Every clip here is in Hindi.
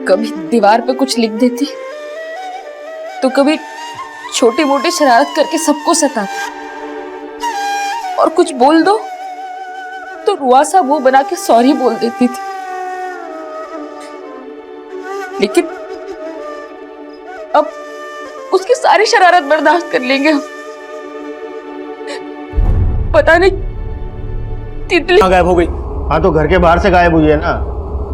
कभी दीवार पे कुछ लिख देती, तो कभी छोटी मोटी शरारत करके सबको सताती, और कुछ बोल दो तो रुआसा मुंह बना के सॉरी बोल देती थी। लेकिन अब उसकी सारी शरारत बर्दाश्त कर लेंगे हम। पता नहीं तितली गायब हो गई। हाँ तो घर के बाहर से गायब हुई है ना,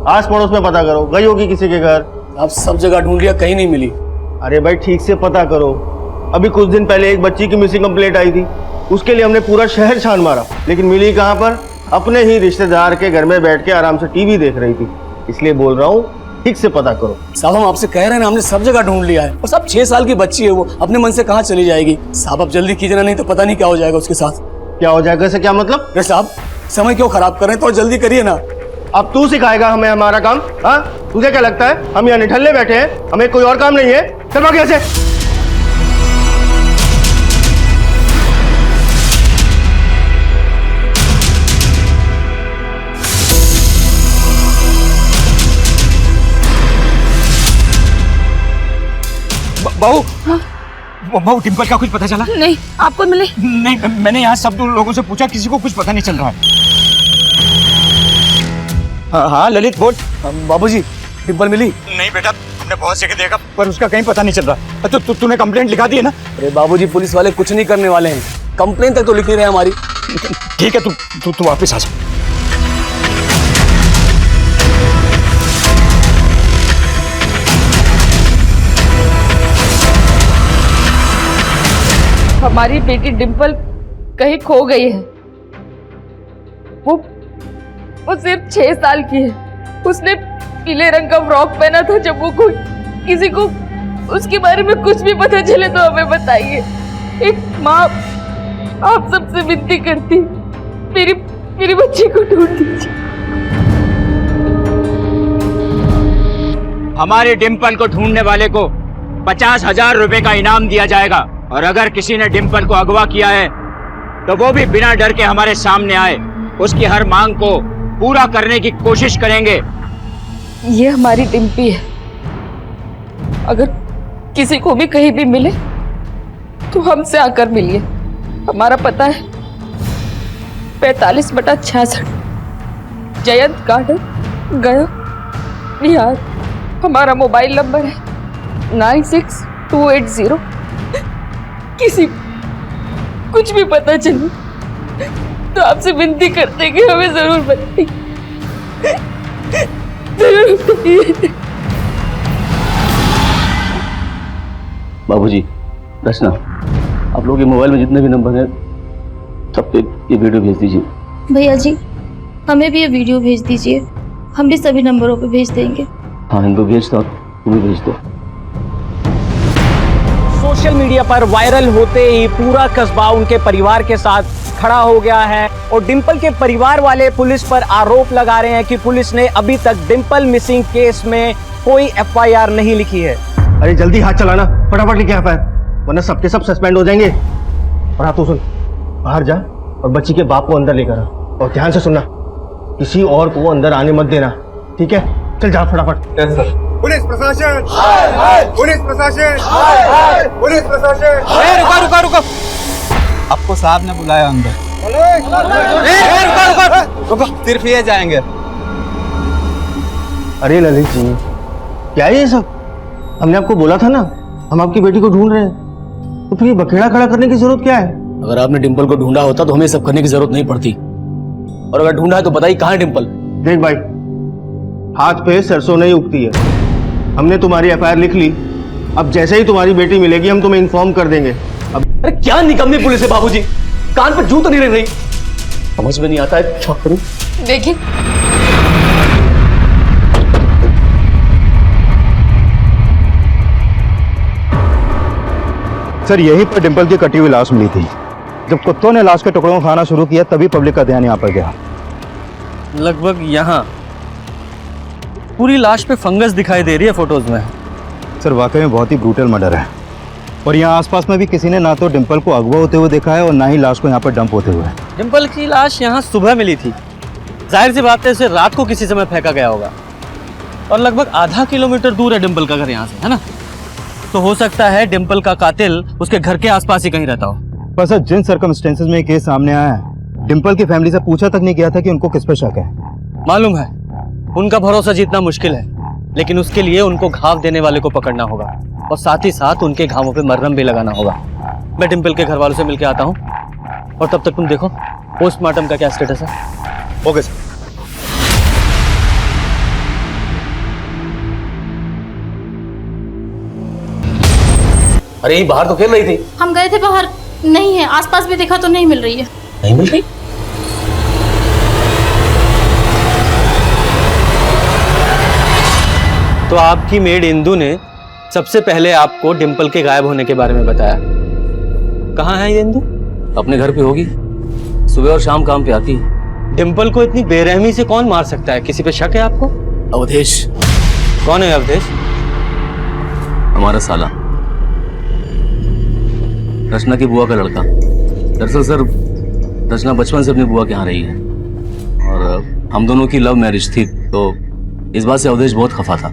आस पड़ोस में पता करो, गई होगी किसी के घर। अब सब जगह ढूंढ लिया, कहीं नहीं मिली। अरे भाई ठीक से पता करो। अभी कुछ दिन पहले एक बच्ची की मिसिंग कंप्लेंट आई थी, उसके लिए हमने पूरा शहर छान मारा, लेकिन मिली कहाँ पर? अपने ही रिश्तेदार के घर में बैठ के आराम से टीवी देख रही थी। इसलिए बोल रहा हूँ ठीक से पता करो। साहब हम आपसे कह रहे हैं ना, हमने सब जगह ढूंढ लिया है। और साहब 6 साल की बच्ची है, वो अपने मन से कहाँ चली जाएगी? साहब अब जल्दी कीजिए ना, नहीं तो पता नहीं क्या हो जाएगा उसके साथ। क्या हो जाएगा से क्या मतलब? अरे साहब समय क्यों खराब कर रहे हैं, तो जल्दी करिए ना। अब तू सिखाएगा हमें हमारा काम? हाँ तुझे क्या लगता है हम यहाँ निठल्ले बैठे हैं, हमें कोई और काम नहीं है? चल भाग यहाँ से। बहू, बहू डिम्पल का कुछ पता चला? नहीं, आपको मिले? नहीं, मैंने यहाँ सब लोगों से पूछा, किसी को कुछ पता नहीं चल रहा है। हाँ ललित बोल। बाबूजी डिम्पल मिली? नहीं बेटा, हमने बहुत जगह देखा पर उसका कहीं पता नहीं चल रहा। तो तूने कंप्लेंट लिखा दी है ना? अरे बाबूजी पुलिस वाले कुछ नहीं करने वाले हैं, कंप्लेंट तक तो लिख ही रहे हैं हमारी। ठीक है, तू वापस आ जा। हमारी बेटी डिम्पल कहीं खो गई है। वो सिर्फ 6 साल की है। उसने पीले रंग का फ्रॉक पहना था। जब वो कोई किसी को उसके बारे में कुछ भी पता चले तो हमें बताइए। एक माँ आप सबसे विनती करती, मेरी बच्ची को ढूंढ दीजिए। हमारी डिम्पल को ढूंढने वाले को 50,000 रुपए का इनाम दिया जाएगा, और अगर किसी ने डिम्पल को अगवा किया है तो वो भी बिना डर के हमारे सामने आए, उसकी हर मांग को पूरा करने की कोशिश करेंगे। ये हमारी डिम्पी है। अगर किसी को भी कहीं भी मिले तो हमसे आकर मिलिए। हमारा पता है 45/66 जयंत गार्डन, गया, बिहार। हमारा मोबाइल नंबर है 96-280। किसी कुछ भी पता चले तो आपसे विनती करते कि हमें जरूर बताइए, जरूर बताइए। बाबूजी, रचना, आप लोगों के मोबाइल में जितने भी नंबर हैं सब पे ये वीडियो भेज दीजिए। भैया जी हमें भी ये वीडियो भेज दीजिए, हम भी सभी नंबरों पे भेज देंगे। हाँ इनको भेज दो, तुम्हें भेज दो। सोशल मीडिया पर वायरल होते ही पूरा कस्बा उनके परिवार के साथ खड़ा हो गया है, और डिम्पल के परिवार वाले पुलिस पर आरोप लगा रहे हैं कि पुलिस ने अभी तक डिम्पल मिसिंग केस में कोई FIR नहीं लिखी है। अरे जल्दी हाथ चलाना, फटाफट लिखे FIR, वरना सबके सब सस्पेंड हो जाएंगे। और हाँ तो सुन, बाहर जा और बच्ची के बाप को अंदर लेकर आ, और ध्यान से सुनना, किसी और को अंदर आने मत देना, ठीक है? चल जा फटाफट। Yes sir. पुलिस प्रशासन, पुलिस प्रशासन, पुलिस प्रशासन। रुको। आपको साहब ने बुलाया अंदर। रुको, सिर्फ ये जाएंगे। अरे ललित जी, क्या है ये सब? हमने आपको बोला था ना हम आपकी बेटी को ढूंढ रहे हैं, तो फिर ये बखेड़ा खड़ा करने की जरूरत क्या है? अगर आपने डिम्पल को ढूंढा होता तो हमें सब करने की जरूरत नहीं पड़ती, और अगर ढूंढा है तो बताइए कहाँ है डिम्पल? देख भाई, हाथ पे सरसों नहीं उगती है। हमने तुम्हारी FIR लिख ली, अब जैसे ही तुम्हारी बेटी मिलेगी हम तुम्हें इन्फॉर्म कर देंगे। अब अरे क्या निकम्मी पुलिस है बाबूजी, कान पर जू तो नहीं रह रही, समझ में नहीं आता है क्या करूं। देखिए सर, यहीं पर डिम्पल की कटी हुई लाश मिली थी। जब कुत्तों ने लाश के टुकड़ों को खाना शुरू किया तभी पब्लिक का ध्यान यहाँ पर गया। लगभग यहाँ पूरी लाश पे फंगस दिखाई दे रही है फोटोज में। सर वाकई में बहुत ही ब्रूटल मर्डर है, और यहाँ आसपास में भी किसी ने ना तो डिम्पल को अगवा होते हुए देखा है और ना ही लाश को यहाँ पर डंप होते हुए। डिम्पल की लाश यहाँ सुबह मिली थी, जाहिर सी बात है उसे रात को किसी समय फेंका गया होगा। और लगभग आधा किलोमीटर दूर है डिम्पल का घर यहाँ से, है ना? तो हो सकता है डिम्पल का कातिल उसके घर के आसपास ही कहीं रहता हो। पर सर जिन सर्कमस्टेंसेस में ये केस सामने आया है, डिम्पल की फैमिली से पूछा तक नहीं किया था कि उनको किस पे शक है। मालूम है, उनका भरोसा जीतना मुश्किल है, लेकिन उसके लिए उनको घाव देने वाले को पकड़ना होगा और साथ ही साथ उनके घावों पे मरहम भी लगाना होगा। मैं डिम्पल के घर वालों से मिलकर आता हूँ और तब तक तुम देखो पोस्टमार्टम का क्या स्टेटस है। Okay sir. अरे ये बाहर तो खेल रही थी। हम गए थे बाहर, नहीं है, आसपास भी देखा तो नहीं मिल रही है। नहीं मिल रही? तो आपकी मेड इंदु ने सबसे पहले आपको डिम्पल के गायब होने के बारे में बताया। कहाँ है ये इंदु? अपने घर पे होगी, सुबह और शाम काम पे आती है। डिम्पल को इतनी बेरहमी से कौन मार सकता है? किसी पे शक है आपको? अवधेश। कौन है अवधेश? हमारा साला, रचना की बुआ का लड़का। दरअसल सर, रचना बचपन से अपनी बुआ के यहाँ रही है और हम दोनों की लव मैरिज थी, तो इस बात से अवधेश बहुत खफा था।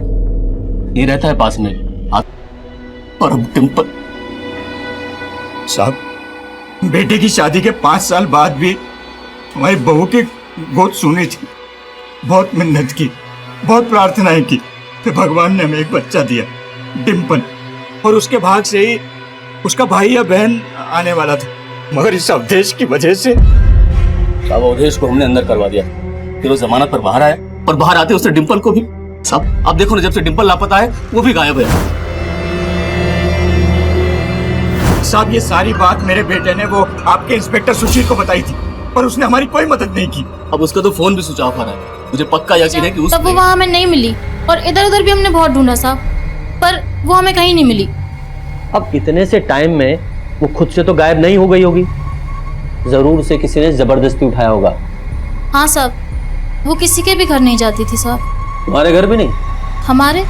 ये रहता है पास में और अब डिम्पल। साहब, बेटे की शादी के 5 साल बाद भी हमारी बहू की गोद सुनी थी। बहुत मेहनत की, बहुत प्रार्थनाएं की, फिर भगवान ने हमें एक बच्चा दिया, डिम्पल, और उसके भाग से ही उसका भाई या बहन आने वाला था, मगर इस अवधेश की वजह से। साहब, अवधेश को हमने अंदर करवा दिया, फिर वो जमानत पर बाहर आया और बाहर आते उसने डिम्पल को भी। साहब आप देखो ना, जब से डिम्पल लापता है वो भी गायब है। साहब, ये सारी बात मेरे बेटे ने वो आपके इंस्पेक्टर सुशील को बताई थी, पर उसने हमारी कोई मदद नहीं की। अब उसका तो फोन भी स्विच ऑफ आ रहा है। मुझे पक्का यकीन है कि तब वो वहाँ हमें नहीं मिली और इधर उधर भी हमने बहुत ढूंढा साहब, पर वो हमें कहीं नहीं मिली। अब इतने से टाइम में वो खुद से तो गायब नहीं हो गई होगी, जरूर से किसी ने जबरदस्ती उठाया होगा। हाँ साहब, वो किसी के भी घर नहीं जाती थी साहब। तुम्हारे घर भी नहीं? हमारे?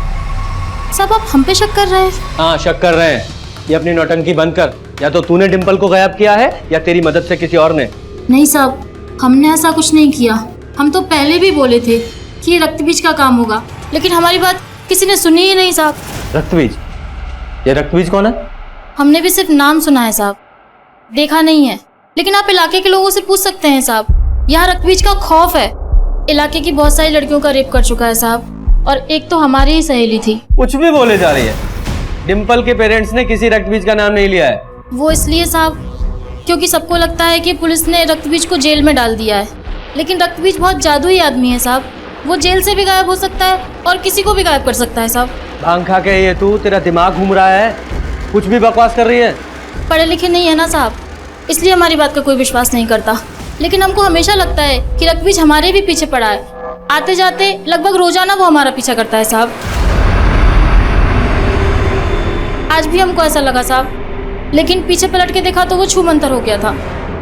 साहब आप हम पे शक कर रहे हैं? हाँ, शक कर रहे हैं। ये अपनी नौटंकी बंद कर, या तो तूने डिम्पल को गायब किया है या तेरी मदद से किसी और ने। नहीं साहब, हमने ऐसा कुछ नहीं किया। हम तो पहले भी बोले थे कि ये रक्तबीज का काम होगा, लेकिन हमारी बात किसी ने सुनी ही नहीं साहब। रक्तबीज? ये रक्तबीज कौन है? हमने भी सिर्फ नाम सुना है साहब, देखा नहीं है। लेकिन आप इलाके के लोगों से पूछ सकते हैं साहब, यहाँ रक्तबीज का खौफ है। इलाके की बहुत सारी लड़कियों का रेप कर चुका है साहब, और एक तो हमारी ही सहेली थी। कुछ भी बोले जा रही है। डिम्पल के पेरेंट्स ने किसी रक्तबीज का नाम नहीं लिया है। वो इसलिए साहब क्योंकि सबको लगता है कि पुलिस ने रक्तबीज को जेल में डाल दिया है, लेकिन रक्तबीज बहुत जादुई आदमी है साहब। वो जेल से भी गायब हो सकता है और किसी को भी गायब कर सकता है साहब। भांग खा के ये तू, तेरा दिमाग घूम रहा है, कुछ भी बकवास कर रही है। पढ़े लिखे नहीं है ना साहब, इसलिए हमारी बात का कोई विश्वास नहीं करता। लेकिन हमको हमेशा लगता है कि रक्तबीज हमारे भी पीछे पड़ा है। आते जाते लगभग रोजाना वो हमारा पीछा करता है साहब। आज भी हमको ऐसा लगा साहब, लेकिन पीछे पलट के देखा तो वो छूमंतर हो गया था।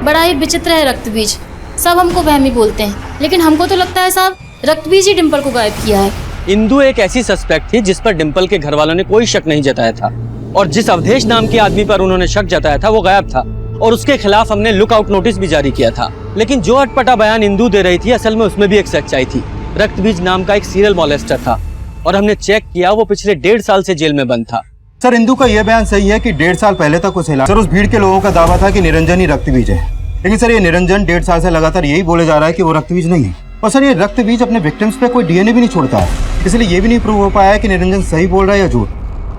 बड़ा ही विचित्र है रक्तबीज। सब हमको वहमी बोलते हैं, लेकिन हमको तो लगता है साहब रक्तबीज ही डिम्पल को गायब किया है। इंदु एक ऐसी सस्पेक्ट थी जिस पर डिम्पल के घर वालों ने कोई शक नहीं जताया था, और जिस अवधेश नाम के आदमी पर उन्होंने शक जताया था वो गायब था, और उसके खिलाफ हमने लुकआउट नोटिस भी जारी किया था। लेकिन जो अटपटा बयान इंदु दे रही थी, असल में उसमें भी एक सच्चाई थी। रक्तबीज नाम का एक सीरियल मॉलेस्टर था, और हमने चेक किया वो पिछले 1.5 साल से जेल में बंद था। सर, इंदु का यह बयान सही है कि 1.5 साल पहले तक उस इलाके, सर, उस भीड़ के लोगों का दावा था कि निरंजन ही रक्तबीज है। लेकिन सर, ये निरंजन 1.5 साल से लगातार यही बोले जा रहा है कि वो रक्तबीज नहीं है। और सर, ये रक्तबीज अपने विक्टिम्स पे कोई डीएनए भी नहीं छोड़ता है, इसलिए ये भी नहीं प्रूव हो पाया है कि निरंजन सही बोल रहा है या झूठ।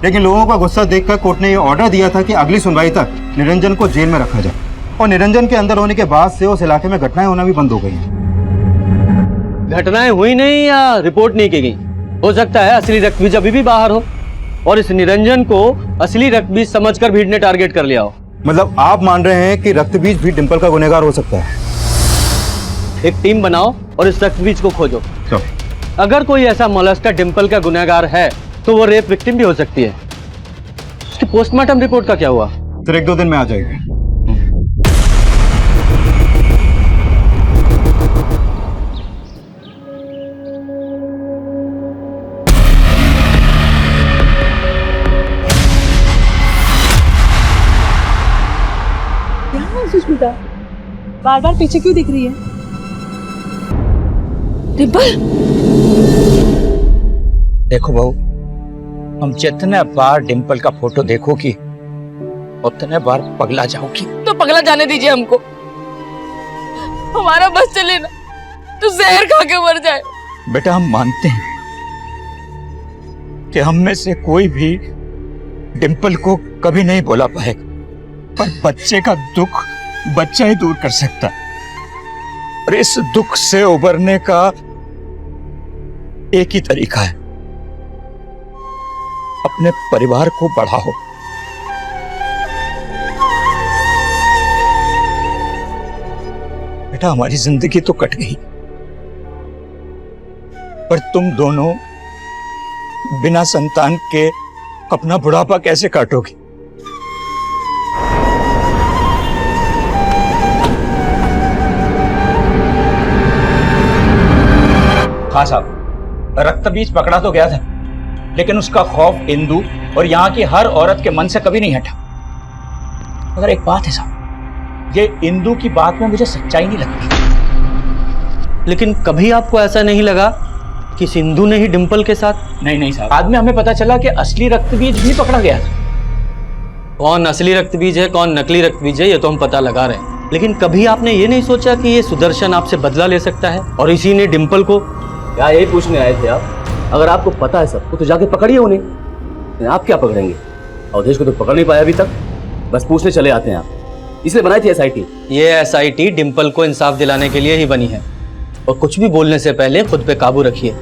लेकिन लोगों का गुस्सा देखकर कोर्ट ने ये ऑर्डर दिया था कि अगली सुनवाई तक निरंजन को जेल में रखा जाए, और निरंजन के अंदर होने के बाद से उस इलाके में घटनाएं होना भी बंद हो गई हैं। घटनाएं हुई नहीं या रिपोर्ट नहीं की गई? हो सकता है असली रक्तबीज अभी भी बाहर हो और इस निरंजन को असली रक्तबीज समझकर भीड़ ने टारगेट कर लिया हो। मतलब आप मान रहे हैं कि रक्तबीज भी डिम्पल का गुनहगार हो सकता है? एक टीम बनाओ और इस रक्तबीज को खोजो। अगर कोई ऐसा मोलेस्टर डिम्पल का गुनहगार है तो वो रेप विक्टिम भी हो सकती है। उसकी पोस्टमार्टम रिपोर्ट का क्या हुआ? सर, 1-2 दिन में आ जाएगा। सुष्मिता बार बार पीछे क्यों दिख रही है? डिम्पल, देखो बहू, हम जितने बार डिम्पल का फोटो देखोगी उतने बार पगला जाओगी। तो पगला जाने दीजिए हमको, हमारा बस चले ना तो जहर खा के मर जाए। बेटा हम मानते हैं कि हम में से कोई भी डिम्पल को कभी नहीं बोला पाएगा, पर बच्चे का दुख बच्चा ही दूर कर सकता है। और इस दुख से उबरने का एक ही तरीका है, अपने परिवार को बढ़ाओ। बेटा हमारी जिंदगी तो कट गई, पर तुम दोनों बिना संतान के अपना बुढ़ापा कैसे काटोगे? हाँ साहब, रक्त बीज पकड़ा तो गया था, लेकिन उसका खौफ इंदु और यहाँ की हर औरत के मन से कभी नहीं हटा। मगर एक बात है साहब, ये इंदु की बात में मुझे सच्चाई नहीं लगती। लेकिन कभी आपको ऐसा नहीं लगा कि सिंधु ने ही डिम्पल के साथ? नहीं साहब, बाद में हमें पता चला कि असली रक्त बीज भी पकड़ा गया था। कौन असली रक्त बीज है कौन नकली रक्त बीज है ये तो हम पता लगा रहे हैं, लेकिन कभी आपने ये नहीं सोचा कि ये सुदर्शन आपसे बदला ले सकता है और इसी ने डिम्पल को? क्या यही पूछने आए थे आप? अगर आपको पता है सबको तो जाके पकड़िए उन्हें। आप क्या पकड़ेंगे? अवधेश को तो पकड़ नहीं पाया अभी तक, बस पूछने चले आते हैं आप। इसलिए बनाई थी एसआईटी। ये एसआईटी डिम्पल को इंसाफ दिलाने के लिए ही बनी है, और कुछ भी बोलने से पहले खुद पे काबू रखिए।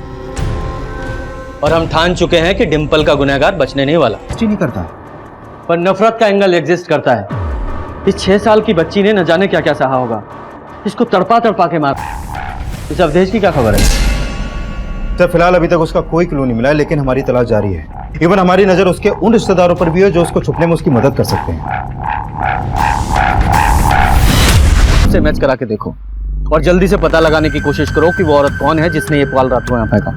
और हम ठान चुके हैं कि डिम्पल का गुनहगार बचने नहीं वाला। नहीं करता है, पर नफरत का एंगल एग्जिस्ट करता है। इस 6 साल की बच्ची ने न जाने क्या क्या सहा होगा, इसको तड़पा तड़पा के मारा। इस अवधेश की क्या खबर है? सर फिलहाल अभी तक उसका कोई क्लू नहीं मिला है, लेकिन हमारी तलाश जारी है। इवन हमारी नजर उसके उन रिश्तेदारों पर भी है जो उसको छुपने में उसकी मदद कर सकते हैं। से मैच करा के देखो और जल्दी से पता लगाने की कोशिश करो कि वो औरत कौन है जिसने ये पाल रात को यहाँ फेंका।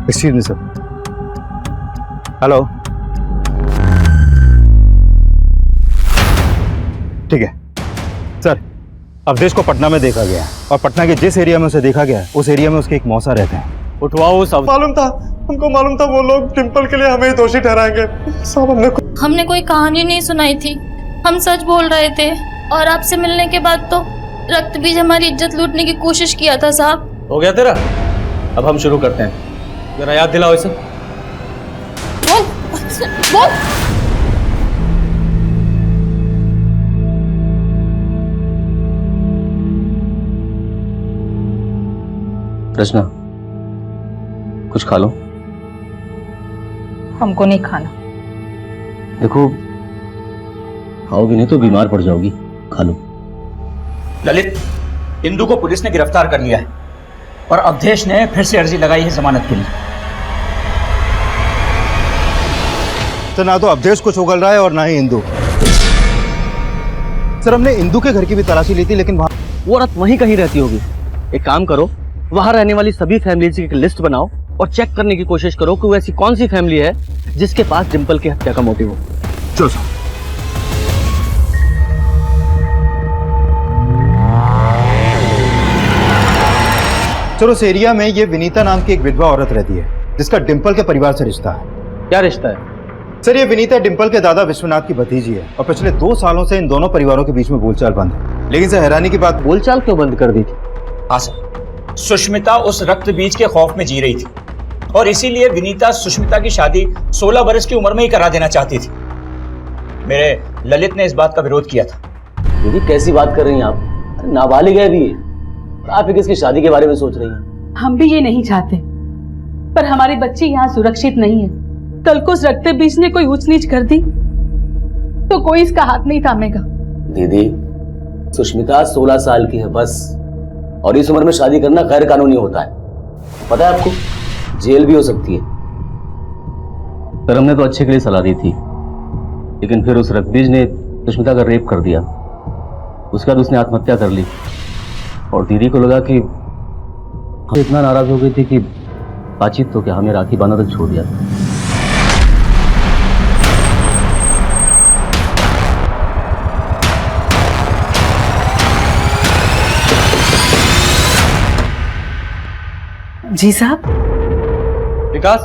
Excuse me sir. हेलो, ठीक है सर, अवधेश को पटना में देखा गया है और पटना के जिस एरिया में उसे देखा गया है उस एरिया में उसके एक मौसा रहते हैं। उठवाओ उस मालूम था, हमको मालूम था वो लोग डिम्पल के लिए हमें दोषी ठहराएंगे। साहब हमने कोई कहानी नहीं सुनाई थी, हम सच बोल रहे थे। और आपसे मिलने के बाद तो रक्त बीज हमारी इज्जत लूटने की कोशिश किया था साहब। हो गया तेरा? अब हम शुरू करते हैं। जरा याद दिलाओ इसे। बोल। रचना कुछ खा लो। हमको नहीं खाना। देखो खाओगी नहीं तो बीमार पड़ जाओगी, खा लो। ललित, इंदु को पुलिस ने गिरफ्तार कर लिया है और अवधेश ने फिर से अर्जी लगाई है जमानत के लिए। तो ना तो अवधेश कुछ उगल रहा है और ना ही इंदु। सर हमने इंदु के घर की भी तलाशी ली थी, लेकिन वहां वो औरत वहीं कहीं रहती होगी। एक काम करो, वहां रहने वाली सभी फैमिलीज की एक लिस्ट बनाओ और चेक करने की कोशिश करो कि वो ऐसी कौन सी फैमिली है जिसके पास डिम्पल की हत्या का मोटिव हो। चलो सर। सर उस एरिया में ये विनीता नाम की एक विधवा औरत रहती है जिसका डिम्पल के परिवार से रिश्ता है। क्या रिश्ता है? सर ये विनीता डिम्पल के दादा विश्वनाथ की भतीजी है और पिछले 2 सालों से इन दोनों परिवारों के बीच में बोलचाल बंद है। लेकिन सर हैरानी की बात, बोलचाल क्यों बंद कर दी थी? हाँ सर, सुष्मिता उस रक्त बीज के खौफ में जी रही थी और इसीलिए विनीता सुष्मिता की शादी 16 बरस की उम्र में ही करा देना चाहती थी। मेरे ललित ने इस बात का विरोध किया था। दीदी कैसी बात कर रही हैं आप? नाबालिग है अभी, आप किसकी शादी के बारे में सोच रही हैं? हम भी ये नहीं चाहते, पर हमारी बच्ची यहाँ सुरक्षित नहीं है। कल को उस रक्त बीज ने कोई ऊंच नीच कर दी तो कोई इसका हाथ नहीं थामेगा। दीदी सुष्मिता 16 साल की है बस, और इस उम्र में शादी करना गैर कानूनी होता है, पता है आपको? जेल भी हो सकती है। पर हमने तो अच्छे के लिए सलाह दी थी, लेकिन फिर उस रक्तबीज ने सुष्मिता का रेप कर दिया। उसके बाद उसने आत्महत्या कर ली और दीदी को लगा कि हम इतना नाराज हो गई थी कि बातचीत तो क्या हमें राखी बांधना तक छोड़ दिया। जी साहब। विकास,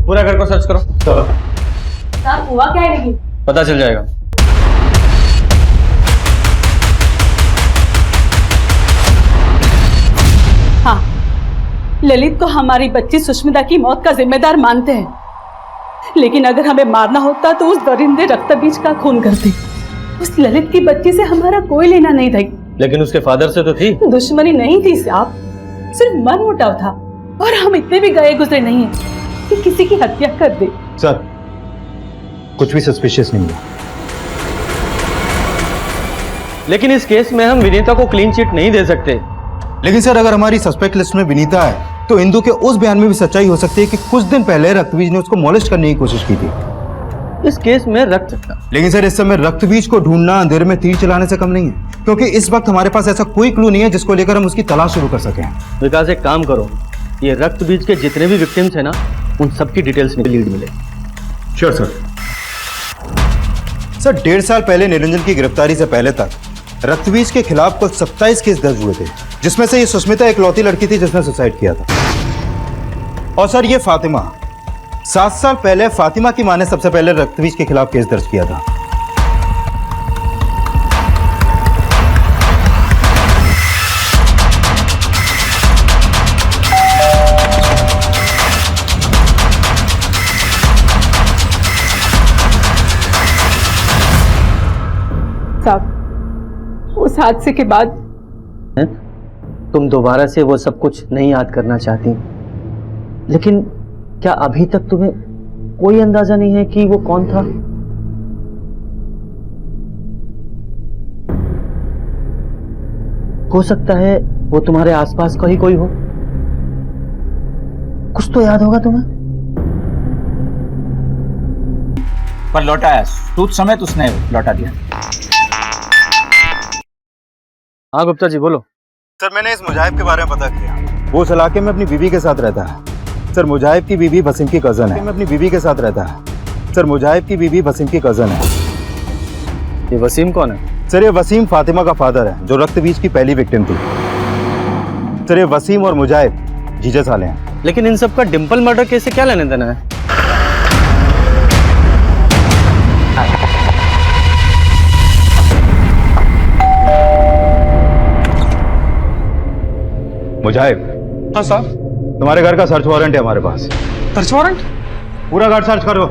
पूरा घर को सर्च करो। चलो साहब हुआ क्या है लेकिन? पता चल जाएगा। हाँ, ललित को हमारी बच्ची सुष्मिता की मौत का जिम्मेदार मानते हैं, लेकिन अगर हमें मारना होता तो उस दरिंदे रक्तबीज का खून करते। उस ललित की बच्ची से हमारा कोई लेना नहीं था। लेकिन उसके फादर से तो थी। दुश्मनी नहीं थी साहब, सिर्फ मनमुटाव था, और हम इतने भी गए गुजरे नहीं हैं कि किसी की हत्या कर दे। सर, कुछ भी सस्पिशियस नहीं हुआ। लेकिन इस केस में हम विनीता को क्लीन चिट नहीं दे सकते। लेकिन सर, अगर हमारी सस्पेक्ट लिस्ट में विनीता है तो इंदु के उस बयान में भी सच्चाई हो सकती है कि कुछ दिन पहले रक्तबीज ने उसको मॉलेस्ट करने की कोशिश की थी। इस केस में रक्त था। लेकिन सर, इस समय रक्तबीज को ढूंढना अंधेरे में तीर चलाने से कम नहीं है, क्योंकि इस वक्त हमारे पास ऐसा कोई क्लू नहीं है जिसको लेकर हम उसकी तलाश शुरू कर सकें। विकास, एक काम करो, ये रक्तबीज के जितने भी विक्टिम्स हैं ना, उन सबकी डिटेल्स में लीड मिले। Sure sir. सर, 1.5 साल पहले निरंजन की गिरफ्तारी से पहले तक रक्तबीज के खिलाफ कुल 27 केस दर्ज हुए थे, जिसमें से ये सुष्मिता इकलौती लड़की थी जिसने सुसाइड किया था। और सर, ये फातिमा, 7 साल पहले फातिमा की मां ने सबसे पहले रक्तबीज के खिलाफ केस दर्ज किया था। साहब, उस हादसे के बाद तुम दोबारा से वो सब कुछ नहीं याद करना चाहती, लेकिन क्या अभी तक तुम्हें कोई अंदाजा नहीं है कि वो कौन था? हो सकता है वो तुम्हारे आसपास का ही कोई हो। कुछ तो याद होगा तुम्हें। पर लौटाया, सूद समेत उसने लौटा दिया। हाँ गुप्ता जी, बोलो। सर, मैंने इस मुजाहिब के बारे में पता किया। वो उस इलाके में अपनी बीवी के साथ रहता है। सर, मुजाहिब की बीवी वसीम की कजन है। अपनी बीवी के साथ रहता है। सर, मुजाहिब की बीवी वसीम की कजन है। ये वसीम कौन है? सर, ये वसीम फातिमा का फादर है, जो रक्तबीज की पहली विक्टिम थी। सर, ये वसीम और मुजाहिब जीजा साले हैं। लेकिन इन सब का डिंपल मर्डर केस से क्या लेने देना है? मुजाहिब। हाँ साहब। तुम्हारे घर का सर्च वारंट है हमारे पास। Search warrant? पूरा घर सर्च करो।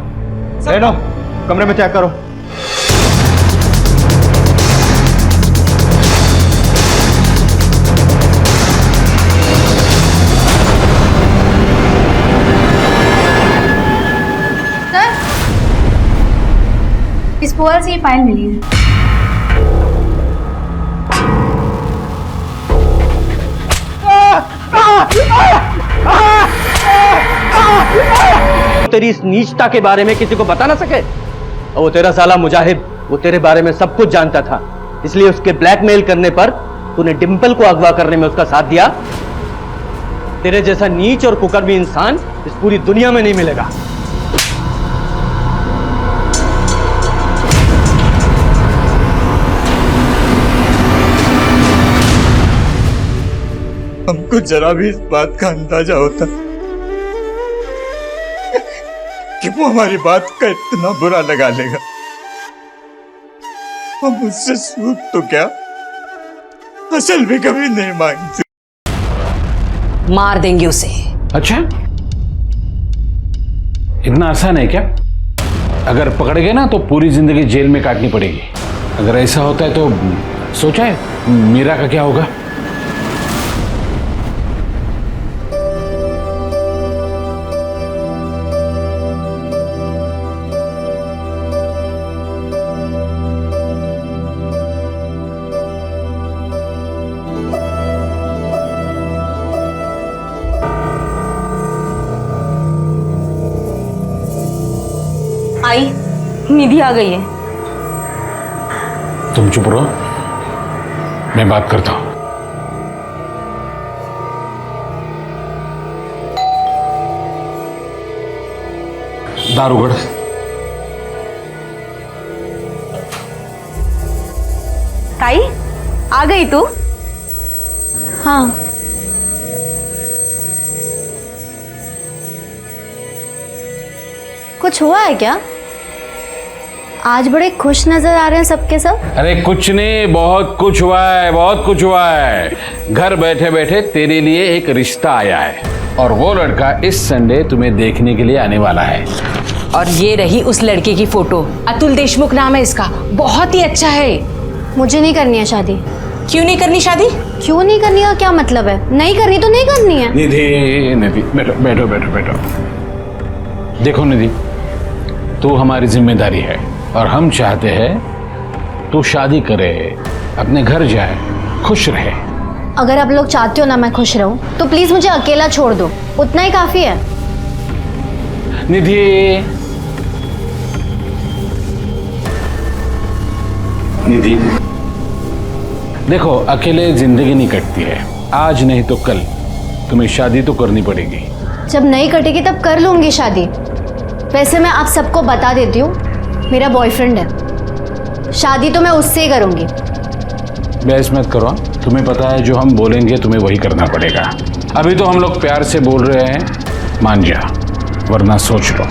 ले लो, कमरे में चेक करो। सर, इस पोल से ये फाइल मिली है। तेरी इस नीचता के बारे में किसी को बता ना सके। और वो तेरा साला मुजाहिब, वो तेरे बारे में सब कुछ जानता था, इसलिए उसके ब्लैकमेल करने पर तूने डिंपल को अगवा करने में उसका साथ दिया। तेरे जैसा नीच और कुकर्मी इंसान इस पूरी दुनिया में नहीं मिलेगा। हमको जरा भी इस बात का अंदाजा होता कि वो हमारी बात का इतना बुरा लगा लेगा। हम उससे सूद तो क्या, असल भी कभी नहीं मांगते। मार देंगे उसे। अच्छा, इतना आसान है क्या? अगर पकड़ गए ना तो पूरी जिंदगी जेल में काटनी पड़ेगी। अगर ऐसा होता है तो सोचा है मीरा का क्या होगा? आई, निधि आ गई है। तुम चुप रहो, मैं बात करता हूं। दारूगढ़। ताई, आ गई तू? हाँ। कुछ हुआ है क्या? आज बड़े खुश नजर आ रहे हैं सबके सब। अरे कुछ नहीं, बहुत कुछ हुआ है, बहुत कुछ हुआ है। घर बैठे बैठे तेरे लिए एक रिश्ता आया है और वो लड़का इस संडे तुम्हें देखने के लिए आने वाला है। और ये रही उस लड़के की फोटो। अतुल देशमुख नाम है इसका, बहुत ही अच्छा है। मुझे नहीं करनी है शादी। क्यों नहीं करनी शादी? क्यों नहीं करनी है, क्या मतलब है? नहीं करनी तो नहीं करनी है। निधि, निधि बैठो बैठो बैठो बैठो। देखो निधि, तू हमारी जिम्मेदारी है और हम चाहते हैं तू शादी करे, अपने घर जाए, खुश रहे। अगर आप लोग चाहते हो ना मैं खुश रहूं तो प्लीज मुझे अकेला छोड़ दो, उतना ही काफी है। निधि, निधि देखो, अकेले जिंदगी नहीं कटती है। आज नहीं तो कल तुम्हें शादी तो करनी पड़ेगी। जब नहीं कटेगी तब कर लूंगी शादी। वैसे मैं आप सबको बता देती हूँ, मेरा बॉयफ्रेंड है, शादी तो मैं उससे ही करूंगी। बहस मत करो, तुम्हें पता है जो हम बोलेंगे तुम्हें वही करना पड़ेगा। अभी तो हम लोग प्यार से बोल रहे हैं, मान जा, वरना सोच लो।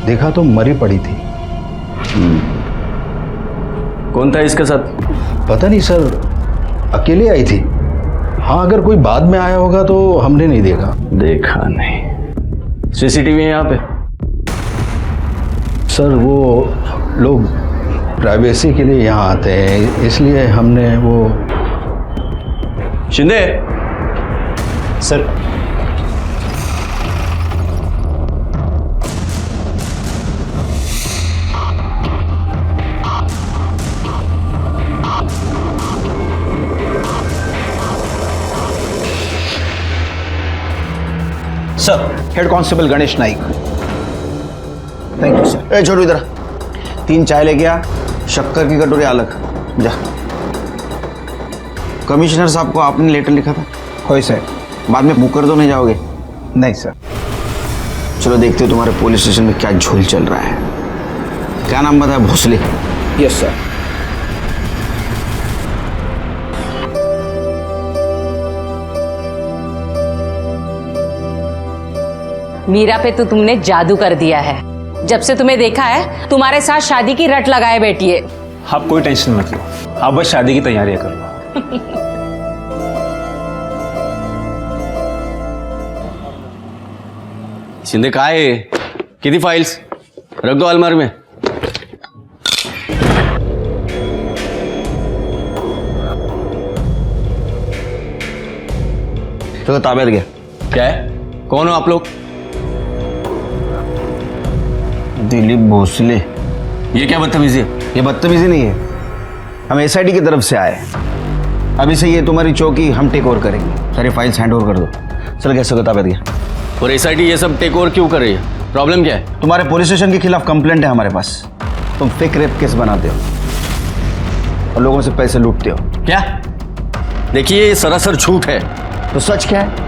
देखा तो मरी पड़ी थी। कौन था इसके साथ? पता नहीं सर, अकेले आई थी। हाँ, अगर कोई बाद में आया होगा तो हमने नहीं देखा। देखा नहीं। सीसीटीवी है यहाँ पे? सर वो लोग प्राइवेसी के लिए यहाँ आते हैं, इसलिए हमने वो। Shinde sir, sir, head constable Ganesh Naik. Thank you sir. छोड़ो इधर, 3 चाय लेके आ, शक्कर की कटोरी अलग जा। कमिश्नर साहब को आपने लेटर लिखा था? हो सर। बाद में मुकर तो नहीं जाओगे? नहीं सर। चलो देखते हो तुम्हारे पुलिस स्टेशन में क्या झोल चल रहा है। क्या नाम बताया? भोसले? Yes sir. मीरा पे तो तुमने जादू कर दिया है। जब से तुम्हें देखा है तुम्हारे साथ शादी की रट लगाए बैठी है। आप कोई टेंशन मत लो, आप बस शादी की तैयारियां कर लो। शिंदे काय आहे? किती फाइल्स? रख दो अलमारी में। चलो ताबेत गया। क्या है? कौन हो आप लोग? दिलीप भोसले। ये क्या बदतमीजी है? ये बदतमीजी नहीं है, हम एसआईटी की तरफ से आए। अभी से ये तुम्हारी चौकी हम टेक ओवर करेंगे। सारी फाइल्स हैंड ओवर कर दो। चल कैसे ताबेत गया। और एसआईटी ये सब टेक ओवर क्यों कर रही है? प्रॉब्लम क्या है? तुम्हारे पुलिस स्टेशन के खिलाफ कंप्लेंट है हमारे पास। तुम फेक रेप केस बनाते हो और लोगों से पैसे लूटते हो। क्या? देखिए ये सरासर झूठ है। तो सच क्या है?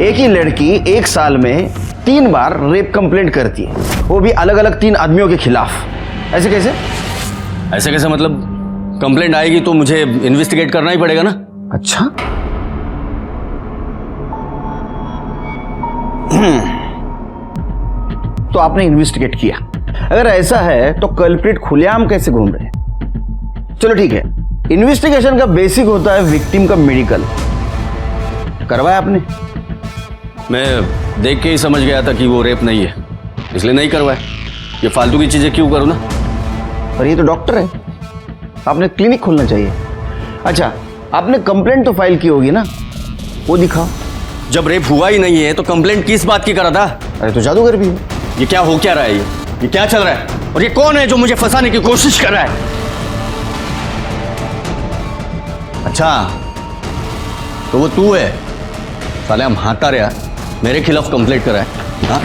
एक ही लड़की 1 साल में 3 बार रेप कंप्लेंट करती है, वो भी अलग अलग 3 आदमियों के खिलाफ। ऐसे कैसे? ऐसे कैसे मतलब? कंप्लेंट आएगी तो मुझे इन्वेस्टिगेट करना ही पड़ेगा ना। अच्छा, तो आपने इन्वेस्टिगेट किया। अगर ऐसा है तो कल्प्रिट खुलेआम कैसे घूम रहे हैं? चलो ठीक है, इन्वेस्टिगेशन का बेसिक होता है विक्टिम का मेडिकल। करवाया आपने? मैं देख के ही समझ गया था कि वो रेप नहीं है, इसलिए नहीं करवाया। ये फालतू की चीजें क्यों करूं ना। पर ये तो डॉक्टर है, आपने क्लिनिक खोलना चाहिए। अच्छा, आपने कंप्लेंट तो फाइल की होगी ना, वो दिखाओ। जब रेप हुआ ही नहीं है तो कंप्लेंट किस बात की करा था? अरे तो जादूगर भी है। ये क्या हो क्या रहा है? ये क्या चल रहा है? और ये कौन है जो मुझे फंसाने की कोशिश कर रहा है? अच्छा, तो वो तू है? साले हम हाथा रहा मेरे खिलाफ कंप्लेंट करा है। हाँ,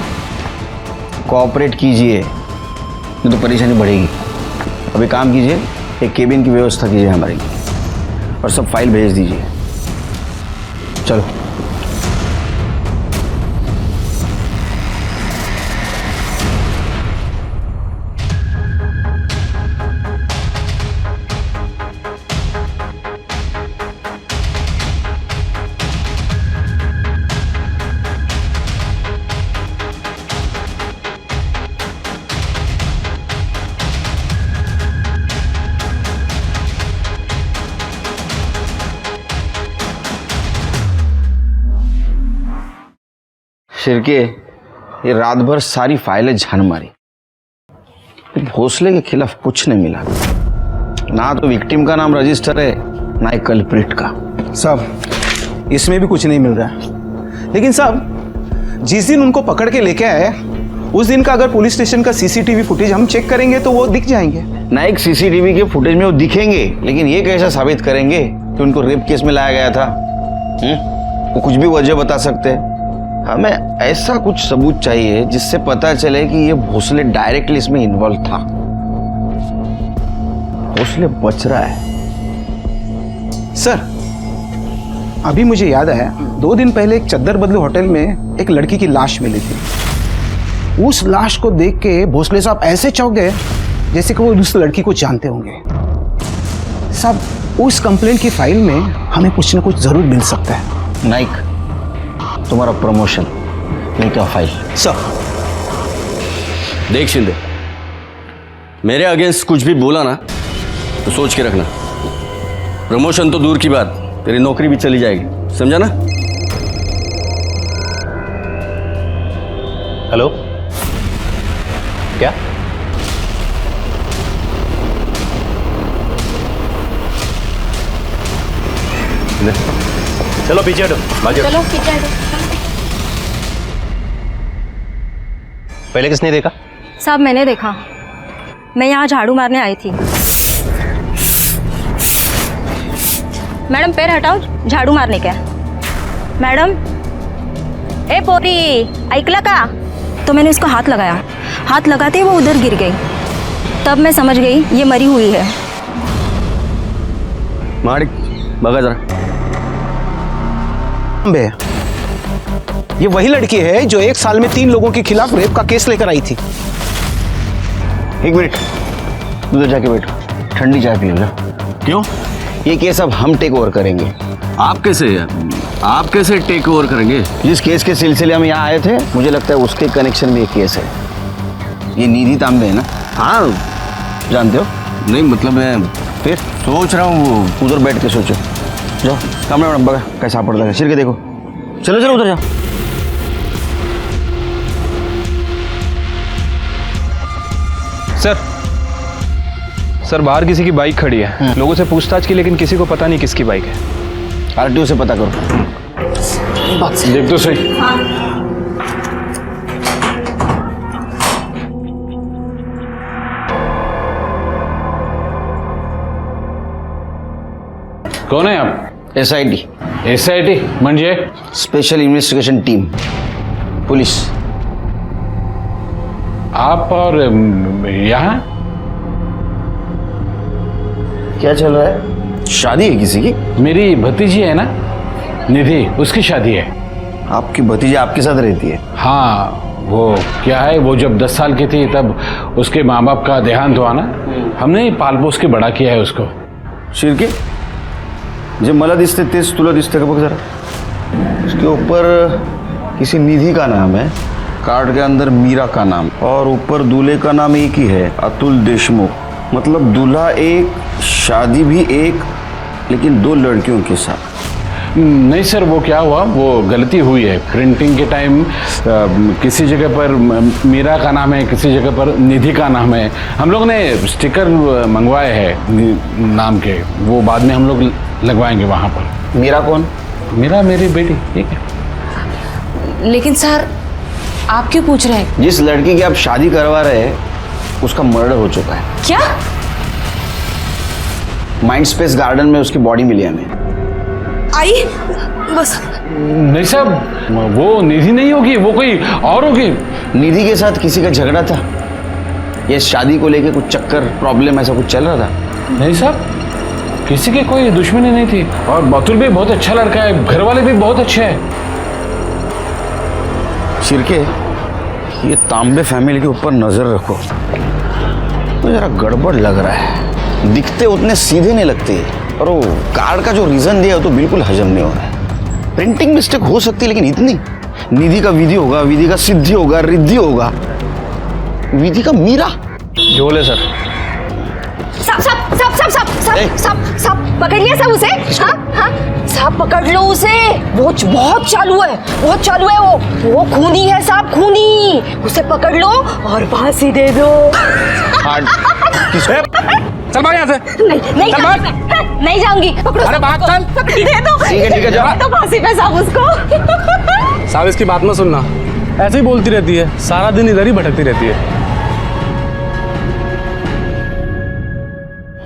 कोऑपरेट कीजिए, नहीं तो परेशानी बढ़ेगी। अभी काम कीजिए, एक केबिन की व्यवस्था कीजिए हमारे लिए और सब फाइल भेज दीजिए। चलो। शिरके, ये रात भर सारी फाइलें झान मारी, भोसले के खिलाफ कुछ नहीं मिला। ना तो विक्टिम का नाम रजिस्टर है, ना ही कल्प्रिट का। साहब इसमें भी कुछ नहीं मिल रहा है। लेकिन साहब जिस दिन उनको पकड़ के लेके आए उस दिन का अगर पुलिस स्टेशन का सीसीटीवी फुटेज हम चेक करेंगे तो वो दिख जाएंगे। ना एक सीसीटीवी के फुटेज में वो दिखेंगे, लेकिन ये कैसा साबित करेंगे कि उनको रेप केस में लाया गया था? वो कुछ भी वजह बता सकते हैं। हमें ऐसा कुछ सबूत चाहिए जिससे पता चले कि ये भोसले डायरेक्टली इसमें इन्वॉल्व था। भोसले बच रहा है। सर अभी मुझे याद आया, 2 दिन पहले एक चद्दर बदलू होटल में एक लड़की की लाश मिली थी। उस लाश को देख के भोसले साहब ऐसे चौंक गए जैसे कि वो उस लड़की को जानते होंगे। साहब उस कंप्लेंट की फाइल में हमें कुछ ना कुछ जरूर मिल सकता है। नाइक, तुम्हारा प्रमोशन लेके आओ फाइल। सर देख शिंदे, मेरे अगेंस्ट कुछ भी बोला ना तो सोच के रखना। प्रमोशन तो दूर की बात, तेरी नौकरी भी चली जाएगी, समझा ना? हेलो, क्या? चलो पीछे हटो, चलो पीछे हटो। पहले किसने देखा? साहब मैंने देखा, मैं यहाँ झाड़ू मारने आई थी। मैडम पैर हटाओ, झाड़ू मारने का। मैडम ए पोरी ऐकला का? तो मैंने उसको हाथ लगाया, हाथ लगाते ही वो उधर गिर गई। तब मैं समझ गई ये मरी हुई है। मारिक बगा जरा। बे, ये वही लड़की है जो 1 साल में 3 लोगों के खिलाफ रेप का केस लेकर आई थी। 1 मिनट, उधर जाके बैठो, ठंडी चाय पी लो। क्यों? ये केस अब हम टेक ओवर करेंगे। आप कैसे टेक ओवर करेंगे? जिस केस के सिलसिले हम यहाँ आए थे, मुझे लगता है उसके कनेक्शन में एक केस है। ये निधि तांबे है ना? हाँ, जानते हो? नहीं मतलब मैं फिर सोच रहा हूँ। उधर बैठ के सोचो। जाओ कमरे में बगा कैसा पड़ लगा, सिर के देखो। चलो चलो उधर जाओ। सर बाहर किसी की बाइक खड़ी है, लोगों से पूछताछ की, लेकिन किसी को पता नहीं किसकी बाइक है। आरटीओ से पता करो। देख तो सही। कौन है आप? SIT। SIT म्हणजे? Special investigation team, police. आप और यहाँ क्या चल रहा है? शादी है किसी की? मेरी भतीजी है ना निधि, उसकी शादी है। आपकी भतीजी आपके साथ रहती है? हाँ, वो क्या है, वो जब 10 साल की थी तब उसके माँ बाप का देहांत हुआ ना, हमने पाल पोस के बड़ा किया है उसको। शिरके, जे मला दिसते तेच तुला दिसते का बघ जरा। उसके ऊपर किसी निधि का नाम है, कार्ड के अंदर मीरा का नाम, और ऊपर दूल्हे का नाम एक ही है, अतुल देशमुख। मतलब दूल्हा एक, शादी भी एक, लेकिन 2 लड़कियों के साथ। नहीं सर, वो क्या हुआ, वो गलती हुई है। प्रिंटिंग के टाइम किसी जगह पर मीरा का नाम है, किसी जगह पर निधि का नाम है। हम लोग ने स्टिकर मंगवाए हैं नाम के, वो बाद में हम लोग लगवाएंगे वहाँ पर। मीरा कौन? मीरा मेरी बेटी। ठीक है। लेकिन सर आप क्यों पूछ रहे हैं? जिस लड़की की आप शादी करवा रहे हैं उसका मर्डर हो चुका है। क्या? माइंड स्पेस गार्डन में उसकी बॉडी मिली हमें। आई बस। नहीं साहब, वो निधि नहीं होगी, वो कोई और होगी। निधि के साथ किसी का झगड़ा था? ये शादी को लेके कुछ चक्कर, प्रॉब्लम ऐसा कुछ चल रहा था? नहीं साहब, किसी की कोई दुश्मनी नहीं थी, और अतुल भी बहुत अच्छा लड़का है, घर वाले भी बहुत अच्छे हैं। शिरके, ये तांबे फैमिली के ऊपर नजर रखो, तो जरा गड़बड़ लग रहा है। दिखते उतने सीधे नहीं लगते, और वो कार्ड का जो रीजन दिया तो बिल्कुल हजम नहीं हो रहा है। प्रिंटिंग मिस्टेक हो सकती है, लेकिन इतनी? निधि का विधि होगा, विधि का सिद्धि होगा, रिद्धि होगा, विधि का मीरा। झोल है सर। सब सब सब सब सब सब सब सब पकड़ लिया सब उसे। हाँ हाँ सब पकड़ लो उसे। वो बहुत चालू है, बहुत चालू है। वो खूनी है साहब, खूनी। उसे पकड़ लो और फांसी दे दो। चल भाग यहाँ से। नहीं चल भाग। नहीं जाऊंगी। पकड़ो। अरे भाग चल। दे दो। ठीक है जा। तो फांसी पे साहब उसको। साहब इसकी बात मत सुनना, ऐसे ही बोलती रहती है, सारा दिन इधर ही भटकती रहती है।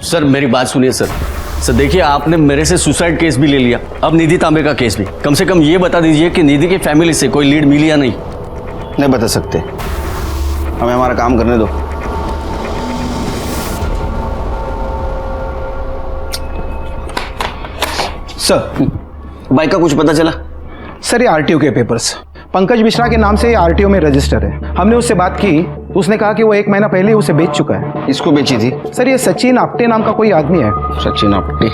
सर मेरी बात सुनिए सर। सर देखिए, आपने मेरे से सुसाइड केस भी ले लिया, अब निधि तांबे का केस भी। कम से कम ये बता दीजिए कि निधि की फैमिली से कोई लीड मिली या नहीं। नहीं बता सकते, हमें हमारा काम करने दो। सर बाइक का कुछ पता चला? सर ये आरटीओ के पेपर्स पंकज मिश्रा के नाम से आरटीओ में रजिस्टर है। हमने उससे बात की, उसने कहा कि वो 1 महीना पहले उसे बेच चुका है। इसको बेची थी? सर ये सचिन आप्टे नाम का कोई आदमी है। सचिन आप्टे?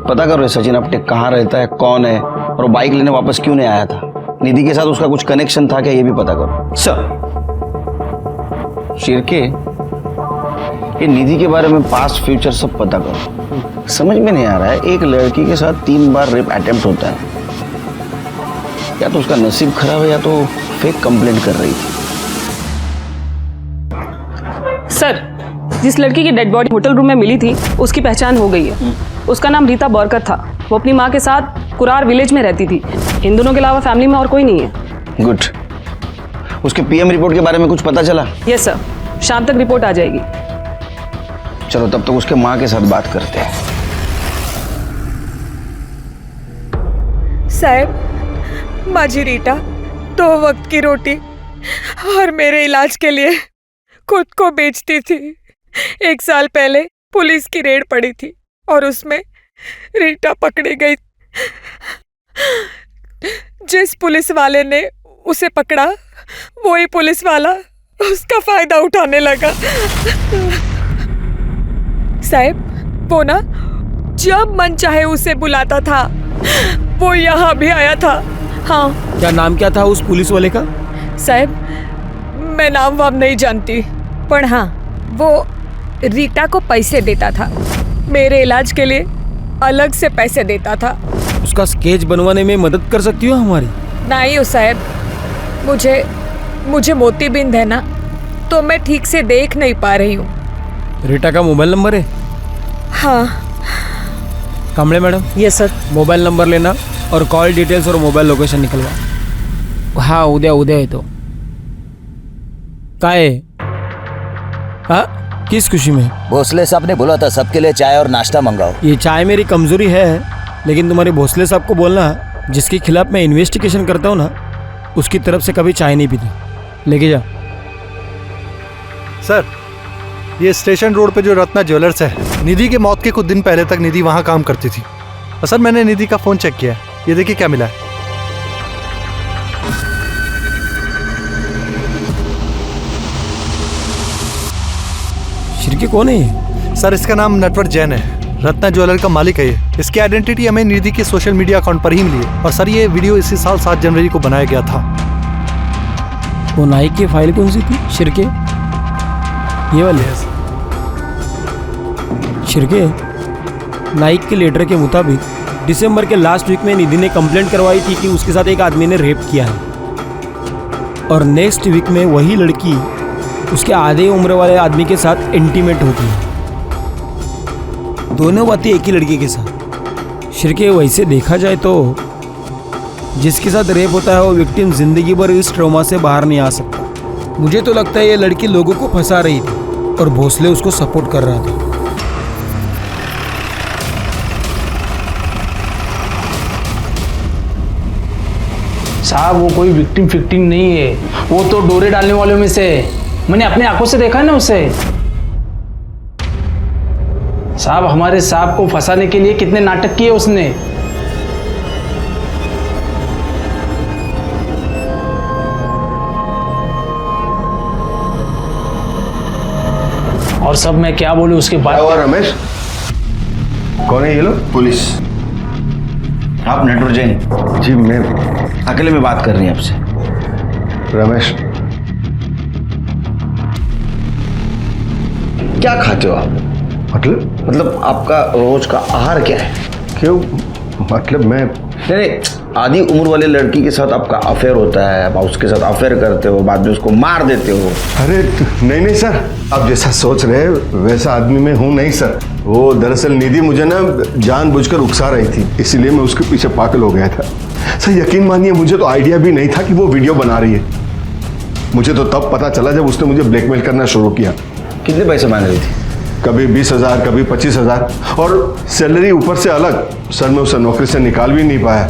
पता करो सचिन आप्टे कहाँ रहता है, कौन है, और वो बाइक लेने वापस क्यों नहीं आया था। निधि के साथ उसका कुछ कनेक्शन था क्या, ये भी पता करो। सर शिरके, ये निधि के बारे में पास्ट फ्यूचर सब पता करो। समझ में नहीं आ रहा है, एक लड़की के साथ 3 बार रेप अटेम्प्ट होता है। या तो उसका नसीब खराब है या तो फेक कंप्लेंट कर रही थी। सर, जिस लड़की की डेड बॉडी होटल रूम में मिली थी उसकी पहचान हो गई है। उसका नाम रीता बोरकर था। वो अपनी माँ के साथ कुरार विलेज में रहती थी। इन दोनों के अलावा फैमिली में और कोई नहीं है। गुड। उसके पीएम रिपोर्ट के बारे में कुछ पता चला? यस सर, शाम तक रिपोर्ट आ जाएगी। चलो तब तक उसके माँ के साथ बात करते हैं। साहब, माझी रीटा 2 वक्त की रोटी और मेरे इलाज के लिए खुद को बेचती थी। 1 साल पहले पुलिस की रेड पड़ी थी और उसमें रीटा पकड़ी गई। जिस पुलिस वाले ने उसे पकड़ा वही पुलिस वाला उसका फायदा उठाने लगा। साहब वो ना जब मन चाहे उसे बुलाता था, वो यहाँ भी आया था। हाँ। क्या नाम क्या था उस पुलिस वाले का? साहब मैं नाम वाम नहीं जानती, पर हाँ वो रीटा को पैसे देता था। मेरे इलाज के लिए अलग से पैसे देता था। उसका स्केच बनवाने में मदद कर सकती हो हमारी? नहीं हो साहब, मुझे मोतीबिंद है ना, तो मैं ठीक से देख नहीं पा रही हूँ। रीटा का मोबाइल नंबर है? हाँ। Kamde madam. Yes sir. Mobile number लेना और कॉल डिटेल्स और मोबाइल लोकेशन निकलवा। हाँ उद्या है तो का है? हाँ किस खुशी में? भोसले साहब ने बोला था सबके लिए चाय और नाश्ता मंगाओ। ये चाय मेरी कमजोरी है, लेकिन तुम्हारे भोसले साहब को बोलना जिसके खिलाफ मैं इन्वेस्टिगेशन करता हूँ ना, उसकी तरफ से कभी चाय नहीं पीती। लेके जा। सर ये स्टेशन रोड पे जो रत्ना ज्वेलर्स है, निधि के मौत के कुछ दिन पहले तक निधि वहाँ काम करती थी। और सर मैंने निधि का फ़ोन चेक किया, ये देखिए क्या मिला है। शिरके कौन है ये? सर इसका नाम नटवर जैन है, रत्ना ज्वेलर का मालिक है ये। इसकी आइडेंटिटी हमें निधि के सोशल मीडिया अकाउंट पर ही मिली है। और सर ये वीडियो इसी साल 7 जनवरी को बनाया गया था। वो नाइक की फाइल कौन सी थी शिरके? ये वाले? शिरके, नाइक के लेटर के मुताबिक दिसंबर के लास्ट वीक में निधि ने कंप्लेंट करवाई थी कि उसके साथ एक आदमी ने रेप किया है, और नेक्स्ट वीक में वही लड़की उसके आधे उम्र वाले आदमी के साथ इंटीमेट होती है। दोनों बातें एक ही लड़की के साथ। शिरके वैसे देखा जाए तो जिसके साथ रेप होता है वो विक्टिम जिंदगी भर इस ट्रॉमा से बाहर नहीं आ सकता। मुझे तो लगता है ये लड़की लोगों को फंसा रही थी और भोसले उसको सपोर्ट कर रहा था। साहब वो कोई विक्टिम फिक्टिम नहीं है, वो तो डोरे डालने वालों में से है। मैंने अपनी आंखों से देखा ना उसे। साहब हमारे साहब को फंसाने के लिए कितने नाटक किए उसने। और सब मैं क्या बोलूं उसके बाद। और रमेश कौन है ये लोग? पुलिस। आप नटवर जैन? जी मैं अकेले में बात कर रही हैं आपसे। रमेश क्या खाते हो आप? मतलब आपका रोज का आहार क्या है? क्यों? मतलब मैं नहीं, आधी उम्र वाले लड़की के साथ आपका अफेयर होता है, आप उसके साथ अफेयर करते हो, बाद में उसको मार देते हो। अरे नहीं सर, आप जैसा सोच रहे हैं वैसा आदमी मैं हूँ नहीं सर। वो दरअसल निधि मुझे ना जानबूझकर उकसा रही थी, इसीलिए मैं उसके पीछे पागल हो गया था। सर यकीन मानिए मुझे तो आइडिया भी नहीं था कि वो वीडियो बना रही है। मुझे तो तब पता चला जब उसने मुझे ब्लैकमेल करना शुरू किया। कितने पैसे मांग रही थी? कभी 20,000, कभी 25,000 और सैलरी ऊपर से अलग। सर मैं उसे नौकरी से निकाल भी नहीं पाया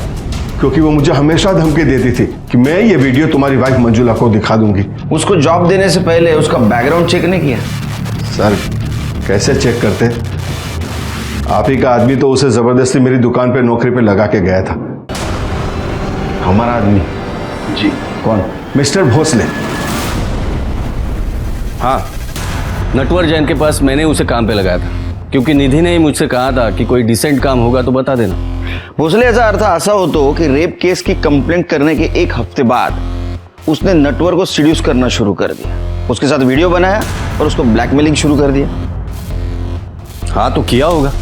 क्योंकि वो मुझे हमेशा धमकी देती थी कि मैं ये वीडियो तुम्हारी वाइफ मंजुला को दिखा दूंगी। उसको जॉब देने से पहले उसका बैकग्राउंड चेक नहीं किया? सर कैसे चेक करते? आप ही का आदमी तो उसे जबरदस्ती मेरी दुकान पे नौकरी पे लगा के गया था। हमारा आदमी? जी। कौन? मिस्टर भोसले। हाँ, नटवर जैन के पास मैंने उसे काम पे लगाया था क्योंकि निधि ने ही मुझसे कहा था कि कोई डिसेंट काम होगा तो बता देना। भोसले ऐसा अर्थ ऐसा हो तो कि रेप केस की कंप्लेंट करने के 1 हफ्ते बाद उसने नटवर को सीड्यूस करना शुरू कर दिया, उसके साथ वीडियो बनाया और उसको ब्लैकमेलिंग शुरू कर दिया। हाँ तो किया होगा,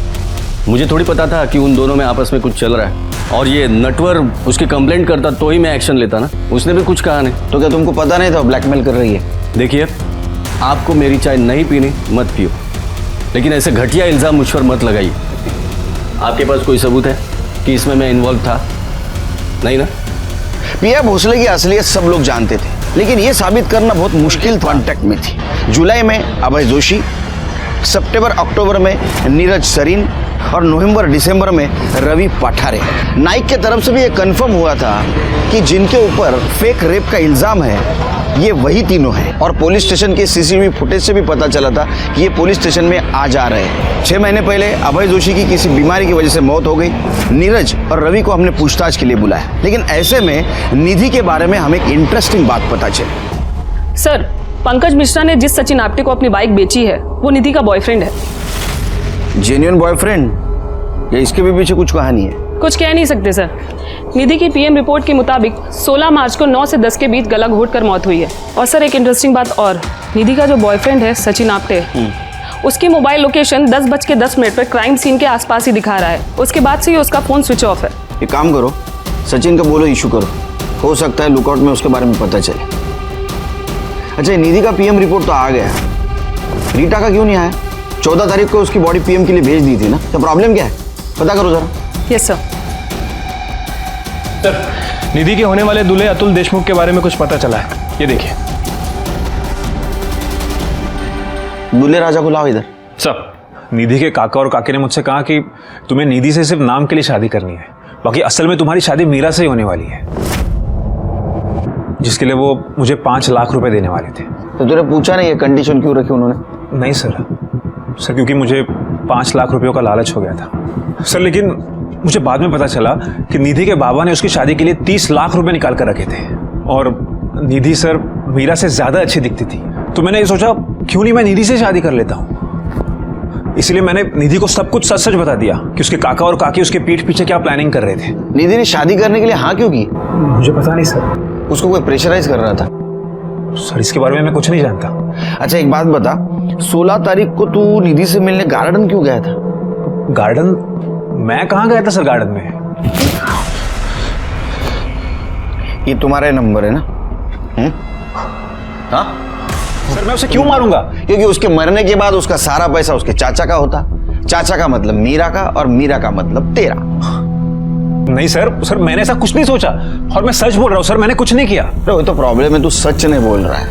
मुझे थोड़ी पता था कि उन दोनों में आपस में कुछ चल रहा है। और ये नटवर उसकी कंप्लेंट करता तो ही मैं एक्शन लेता ना, उसने भी कुछ कहा नहीं। तो क्या तुमको पता नहीं था ब्लैकमेल कर रही है? देखिए, आपको मेरी चाय नहीं पीनी मत पियो, लेकिन ऐसे घटिया इल्जाम मुझ पर मत लगाइए। आपके पास कोई सबूत है कि इसमें मैं इन्वॉल्व था? नहीं ना? पिया भोसले की असलियत सब लोग जानते थे, लेकिन ये साबित करना बहुत मुश्किल था। कॉन्टैक्ट में थी जुलाई में अभय जोशी, सितंबर अक्टूबर में नीरज सरीन और नवंबर दिसंबर में रवि पठारे। नाइक के तरफ से भी ये कंफर्म हुआ था कि जिनके ऊपर फेक रेप का इल्जाम है ये वही तीनों हैं। और पुलिस स्टेशन के सीसीटीवी फुटेज से भी पता चला था कि ये पुलिस स्टेशन में आ जा रहे हैं। 6 महीने पहले अभय जोशी की किसी बीमारी की वजह से मौत हो गई। नीरज और रवि को हमने पूछताछ के लिए बुलाया, लेकिन ऐसे में निधि के बारे में हमें एक इंटरेस्टिंग बात पता चली। सर, पंकज मिश्रा ने जिस सचिन आप्टे को अपनी बाइक बेची है वो निधि का बॉयफ्रेंड है। जेन्युइन बॉयफ्रेंड या इसके भी पीछे कुछ कहानी है? कुछ कह नहीं सकते सर। निधि की पीएम रिपोर्ट के मुताबिक 16 मार्च को 9 से 10 के बीच गला घोट कर मौत हुई है। और सर एक इंटरेस्टिंग बात और, निधि का जो बॉयफ्रेंड है सचिन आप्टे, उसकी मोबाइल लोकेशन 10:10 पर क्राइम सीन के आसपास ही दिखा रहा है। उसके बाद से ही उसका फोन स्विच ऑफ है। एक काम करो, सचिन का बोलो इशू करो, हो सकता है लुकआउट में उसके बारे में पता चले। अच्छा, निधि का पीएम रिपोर्ट तो आ गया, रीटा का क्यों नहीं आया? 14 तारीख को उसकी बॉडी पीएम के लिए भेज दी थी ना, तो प्रॉब्लम क्या है? पता करो जरा। Yes sir. सर, निधि के होने वाले दूल्हे अतुल देशमुख के बारे में कुछ पता चला है, ये देखिए। दूल्हे राजा को लाओ इधर। सर, निधि के काका और काकी ने मुझसे कहा कि तुम्हें निधि से सिर्फ नाम के लिए शादी करनी है, बाकी असल में तुम्हारी शादी मीरा से ही होने वाली है, जिसके लिए वो मुझे 5 लाख रुपए देने वाले थे। तो तूने पूछा नहीं ये कंडीशन क्यों रखी उन्होंने? नहीं सर, क्योंकि मुझे 5 लाख रुपयों का लालच हो गया था सर। लेकिन मुझे बाद में पता चला कि निधि के बाबा ने उसकी शादी के लिए 30 लाख रुपए निकाल कर रखे थे, और निधि सर मीरा से ज्यादा अच्छी दिखती थी। तो मैंने ये सोचा क्यों नहीं मैं निधि से शादी कर लेता हूँ। इसलिए मैंने निधि को सब कुछ सच सच बता दिया कि उसके काका और काकी उसके पीठ पीछे क्या प्लानिंग कर रहे थे। निधि ने शादी करने के लिए हाँ क्यों की? मुझे पता नहीं सर। उसको कोई प्रेशराइज कर रहा था? सर इसके बारे में मैं कुछ नहीं जानता। अच्छा एक बात बता, 16 तारीख को तू निधि से मिलने गार्डन क्यों गया था? गार्डन? मैं कहाँ गया था सर गार्डन में? ये तुम्हारा नंबर है ना? हाँ सर, मैं उसे क्यों मारूंगा? क्योंकि उसके मरने के बाद उसका सारा पैसा उसके चाचा का होता। चाचा का मतलब मीरा का और मीरा का मतलब तेरा। नहीं सर, मैंने ऐसा कुछ नहीं सोचा और मैं सच बोल रहा हूँ सर, मैंने कुछ नहीं किया। वो तो प्रॉब्लम है, तू सच नहीं बोल रहा है।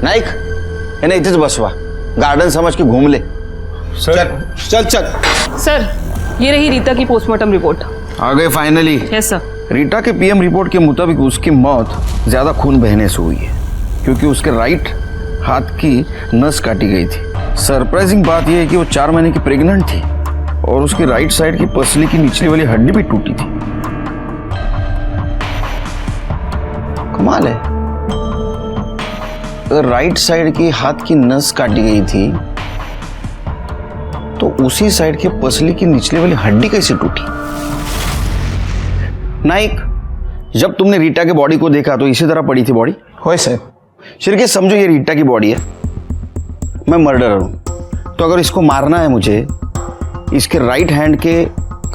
नाइक इन्हें इधर बसवा, गार्डन समझ के घूम ले। चल चल। सर ये रही रीता की पोस्टमार्टम रिपोर्ट। आ गए फाइनली? Yes sir. रीटा के पीएम रिपोर्ट के मुताबिक उसकी मौत ज्यादा खून बहने से हुई है, क्योंकि उसके राइट हाथ की नस काटी गई थी। सरप्राइजिंग बात यह है कि वो 4 महीने की प्रेग्नेंट थी और उसकी राइट साइड की पसली की निचली वाली हड्डी भी टूटी थी। कमाल है, अगर राइट साइड की हाथ की नस काटी गई थी तो उसी साइड के पसली की निचली वाली हड्डी कैसे टूटी? नाइक, जब तुमने रीटा के बॉडी को देखा तो इसी तरह पड़ी थी बॉडी? होए सर। शिरके समझो ये रीटा की बॉडी है, मैं मर्डरर हूं, तो अगर इसको मारना है मुझे, इसके राइट हैंड के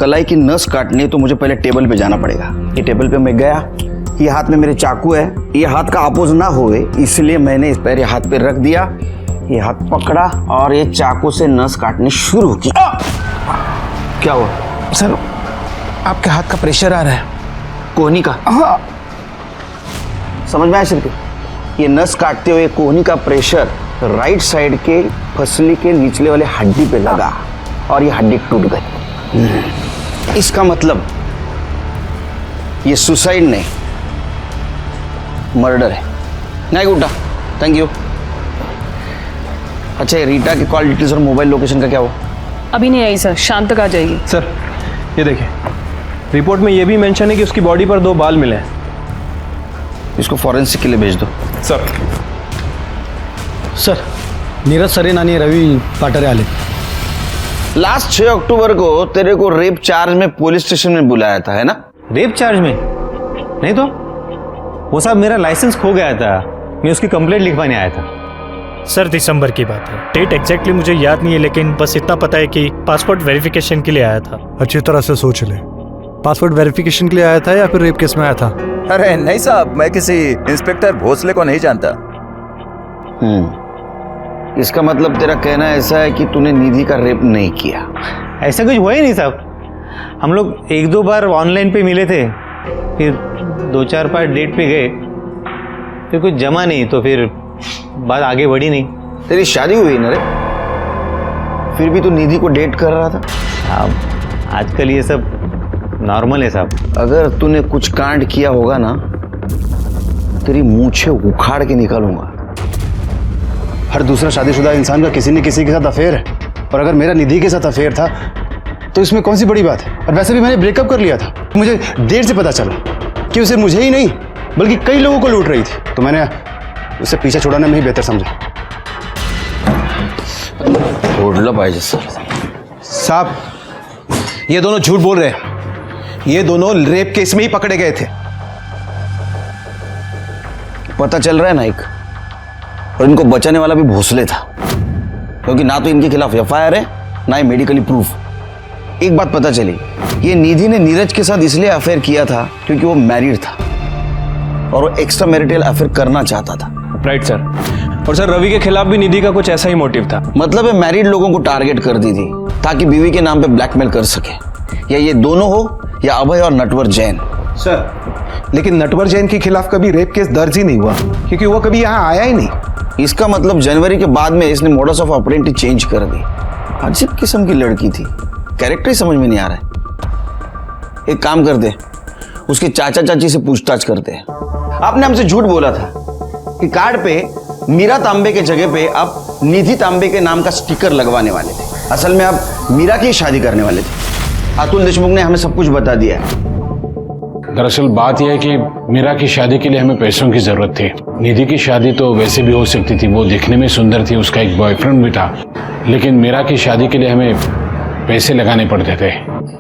कलाई की नस काटनी है, तो मुझे पहले टेबल पे जाना पड़ेगा। ये टेबल पे मैं गया, ये हाथ में मेरे चाकू है, ये हाथ का अपोज ना होए इसलिए मैंने इस पैर हाथ पे रख दिया, ये हाथ पकड़ा और ये चाकू से नस काटनी शुरू की। क्या हुआ सर? आपके हाथ का प्रेशर आ रहा है। कोहनी का? समझ में आया सर? ये नस काटते हुए कोहनी का प्रेशर राइट साइड के फसली के निचले वाले हड्डी पे लगा और ये हड्डी टूट गई। इसका मतलब ये सुसाइड नहीं, मर्डर है। नहीं गुड्डा, थैंक यू। अच्छा, ये रीटा की कॉल डिटेल्स और मोबाइल लोकेशन का क्या हुआ? अभी नहीं आई सर, शाम तक आ जाएगी। सर ये देखिए, रिपोर्ट में ये भी मेंशन है कि उसकी बॉडी पर 2 बाल मिले हैं। इसको फॉरेंसिक के लिए भेज दो। सर नीरज सरेन आणि रवि पाटरे आले। लास्ट 6 अक्टूबर को तेरे को रेप चार्ज में पुलिस स्टेशन में बुलाया था, है ना? रेप चार्ज में? नहीं तो वो साहब, मेरा लाइसेंस खो गया था, मैं उसकी कंप्लेंट लिखवाने आया था। सर दिसंबर की बात है, डेट एग्जैक्टली मुझे याद नहीं है, लेकिन बस इतना पता है कि पासपोर्ट वेरिफिकेशन के लिए आया था। अच्छी तरह से सोच ले, पासपोर्ट वेरिफिकेशन के लिए आया था या फिर रेप केस में आया था? अरे नहीं साहब, मैं किसी इंस्पेक्टर भोसले को नहीं जानता। इसका मतलब तेरा कहना ऐसा है कि तूने निधि का रेप नहीं किया? ऐसा कुछ हुआ ही नहीं साहब, हम लोग 1-2 बार ऑनलाइन पे मिले थे, फिर 2-4 बार डेट पे गए, फिर कुछ जमा नहीं, तो फिर बात आगे बढ़ी नहीं। तेरी शादी हुई ना रे, फिर भी तू निधि को डेट कर रहा था? साहब आजकल ये सब नॉर्मल है साहब। अगर तूने कुछ कांड किया होगा ना, तेरी मूंछें उखाड़ के निकालूंगा। हर दूसरा शादीशुदा इंसान का किसी न किसी के साथ अफेयर है, और अगर मेरा निधि के साथ अफेयर था तो इसमें कौन सी बड़ी बात है? और वैसे भी मैंने ब्रेकअप कर लिया था। मुझे देर से पता चला कि उसे मुझे ही नहीं बल्कि कई लोगों को लूट रही थी, तो मैंने उसे पीछे छुड़ाने में ही बेहतर समझा। छोड़ना पाहिजे सर। साहब ये दोनों झूठ बोल रहे हैं, ये दोनों रेप केस में ही पकड़े गए थे। पता चल रहा है नाइक, और इनको बचाने वाला भी भोसले था, क्योंकि ना तो इनके खिलाफ एफआईआर है, ना ही मेडिकली प्रूफ। एक बात पता चली, ये निधि ने नीरज के साथ इसलिए अफेयर किया था क्योंकि वो मैरिड था और वो एक्स्ट्रा मैरिटल अफेयर करना चाहता था। Right sir. और सर रवि के खिलाफ भी निधि का कुछ ऐसा ही मोटिव था। मतलब है मैरिड लोगों को टारगेट कर दी थी ताकि बीवी के नाम पे ब्लैकमेल कर सके, या ये दोनों हो या अभय और नटवर जैन। सर लेकिन नटवर जैन के खिलाफ कभी रेप केस दर्ज ही नहीं हुआ, क्योंकि वो कभी यहाँ आया ही नहीं। इसका मतलब जनवरी के बाद में इसने मोडस ऑफ ऑपरेंडी चेंज कर दी। अजीब किस्म की लड़की थी, कैरेक्टर ही समझ में नहीं आ रहा है। एक काम करते, उसके चाचा चाची से पूछताछ करते हैं। आपने हमसे झूठ बोला था कि कार्ड पे मीरा तांबे के जगह पे आप निधि तांबे के नाम का स्टिकर लगवाने वाले थे। असल में आप मीरा की शादी करने वाले थे। अतुल देशमुख ने हमें सब कुछ बता दिया है। दरअसल बात यह है कि मीरा की शादी के लिए हमें पैसों की जरूरत थी। निधि की शादी तो वैसे भी हो सकती थी, वो दिखने में सुंदर थी, उसका एक बॉयफ्रेंड भी था, लेकिन मीरा की शादी के लिए हमें पैसे लगाने पड़ते थे,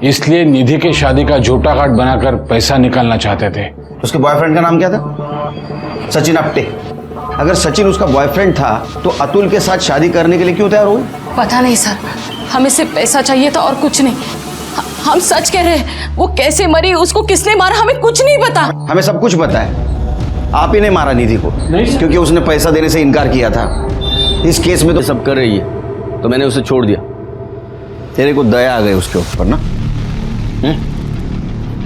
इसलिए निधि की शादी का झूठा कार्ड बनाकर पैसा निकालना चाहते थे। उसके बॉयफ्रेंड का नाम क्या था? सचिन अप्टे। अगर सचिन उसका बॉयफ्रेंड था तो अतुल के साथ शादी करने के लिए क्यों तैयार हुए? पता नहीं सर, हमें सिर्फ पैसा चाहिए था और कुछ नहीं। हम सच कह रहे हैं, वो कैसे मरी, उसको किसने मारा, हमें कुछ नहीं पता। हमें सब कुछ पता है। आप ही ने मारा निधि को, क्योंकि उसने पैसा देने से इनकार किया था। इस केस में तो सब कर रही है, तो मैंने उसे छोड़ दिया। तेरे को दया आ गई उसके ऊपर ना?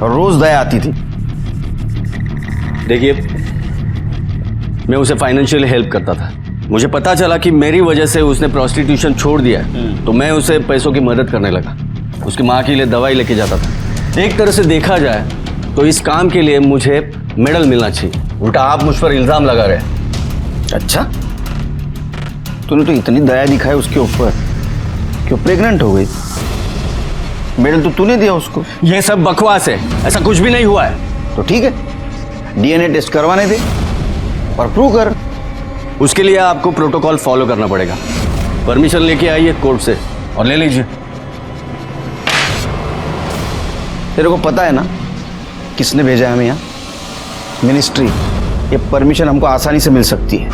और रोज दया आती थी। देखिए, मैं उसे फाइनेंशियली हेल्प करता था। मुझे पता चला कि मेरी वजह से उसने प्रोस्टिट्यूशन छोड़ दिया है, तो मैं उसे पैसों की मदद करने लगा। उसकी माँ के लिए दवाई लेके जाता था। एक तरह से देखा जाए तो इस काम के लिए मुझे मेडल मिलना चाहिए, उल्टा आप मुझ पर इल्जाम लगा रहे हैं। अच्छा, तूने तो इतनी दया दिखाई उसके ऊपर कि वो प्रेग्नेंट हो गई। मेडल तो तूने दिया उसको। यह सब बकवास है, ऐसा कुछ भी नहीं हुआ है। तो ठीक है, डीएनए टेस्ट करवाने दे और प्रूव कर। उसके लिए आपको प्रोटोकॉल फॉलो करना पड़ेगा। परमिशन लेके आइए कोर्ट से और ले लीजिए। तेरे को पता है ना किसने भेजा है हमें यहाँ? मिनिस्ट्री। ये परमिशन हमको आसानी से मिल सकती है।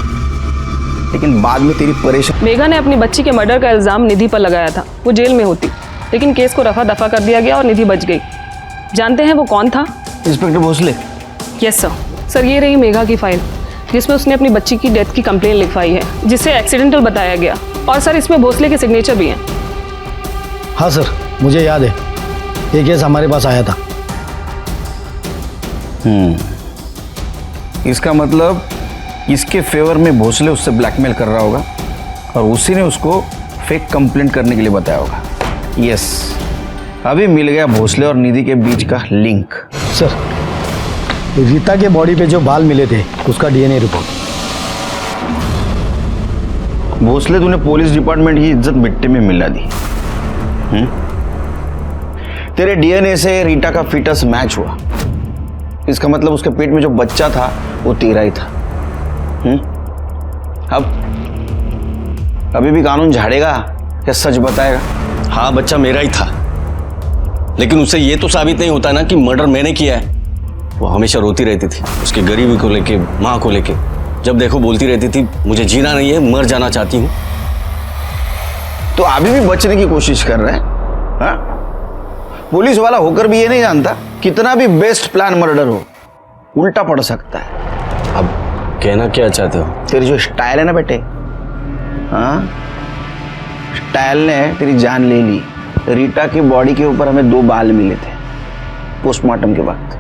लेकिन बाद में तेरी परेशान। मेघा ने अपनी बच्ची के मर्डर का इल्जाम निधि पर लगाया था। वो जेल में होती, लेकिन केस को रफा दफा कर दिया गया और निधि बच गई। जानते हैं वो कौन था? Inspector Bhosle. Yes sir. Sir ये रही मेघा की फाइल, जिसमें उसने अपनी बच्ची की डेथ की कंप्लेन लिखवाई है, जिसे एक्सीडेंटल बताया गया। और सर इसमें भोसले के सिग्नेचर भी हैं। हाँ सर, मुझे याद है, ये केस हमारे पास आया था। इसका मतलब इसके फेवर में भोसले उससे ब्लैकमेल कर रहा होगा और उसी ने उसको फेक कंप्लेंट करने के लिए बताया होगा। यस, अभी मिल गया भोसले और निधि के बीच का लिंक। सर, रीता के बॉडी पे जो बाल मिले थे उसका डीएनए रिपोर्ट। भोसले, तूने पुलिस डिपार्टमेंट की इज्जत मिट्टी में मिला दी। तेरे डीएनए से रीटा का फीटस मैच हुआ। इसका मतलब उसके पेट में जो बच्चा था वो तेरा ही था। अब अभी भी कानून झाड़ेगा या सच बताएगा? हाँ, बच्चा मेरा ही था, लेकिन उससे ये तो साबित नहीं होता ना कि मर्डर मैंने किया है। वो हमेशा रोती रहती थी, उसकी गरीबी को लेके, माँ को लेके। जब देखो बोलती रहती थी, मुझे जीना नहीं है, मर जाना चाहती हूँ। तो अभी भी बचने की कोशिश कर रहे हैं? हाँ? पुलिस वाला होकर भी ये नहीं जानता कितना भी बेस्ट प्लान मर्डर हो, उल्टा पड़ सकता है। अब कहना क्या चाहते हो? तेरी जो स्टाइल है ना बेटे, हाँ, स्टाइल ने तेरी जान ले ली। रीटा की बॉडी के ऊपर हमें 2 बाल मिले थे पोस्टमार्टम के बाद।